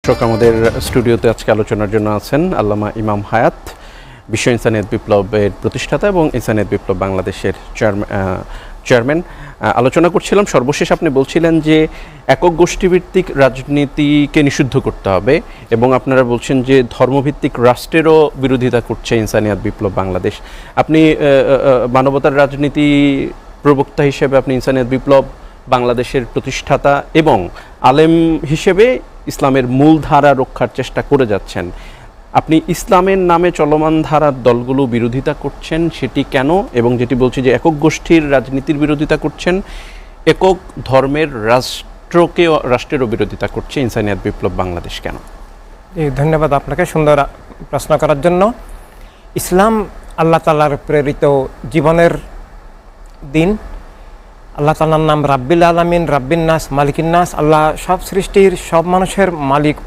আমাদের স্টুডিওতে আজকে আলোচনার জন্য আছেন আল্লামা ইমাম হায়াত, বিশ্ব ইনসানিয়ত বিপ্লবের প্রতিষ্ঠাতা এবং ইনসানিয়ত বিপ্লব বাংলাদেশের চেয়ারম্যান। আলোচনা করছিলাম, সর্বশেষ আপনি বলছিলেন যে একক গোষ্ঠীভিত্তিক রাজনীতিকে নিষিদ্ধ করতে হবে এবং আপনারা বলছেন যে ধর্মভিত্তিক রাষ্ট্রেরও বিরোধিতা করছে ইনসানিয়ত বিপ্লব বাংলাদেশ। আপনি মানবতার রাজনীতি প্রবক্তা হিসেবে আপনি ইনসানিয়ত বিপ্লব বাংলাদেশের প্রতিষ্ঠাতা এবং আলেম হিসেবে ইসলামের মূল ধারা রক্ষার চেষ্টা করে যাচ্ছেন। আপনি ইসলামের নামে চলমান ধারার দলগুলো বিরোধিতা করছেন, সেটি কেন? এবং যেটি বলছি যে একক গোষ্ঠীর রাজনীতির বিরোধিতা করছেন, একক ধর্মের রাষ্ট্রেরও বিরোধিতা করছে ইনসানিয়ত বিপ্লব বাংলাদেশ কেন? ধন্যবাদ আপনাকে সুন্দর প্রশ্ন করার জন্য। ইসলাম আল্লাহ তাআলার প্রেরিত জীবনের দিন। আল্লাহ তাআলার নাম রাব্বিল আলামিন, রাব্বিন নাস, মালিকিন নাস। আল্লাহ সব সৃষ্টির, সব মানুষের মালিক।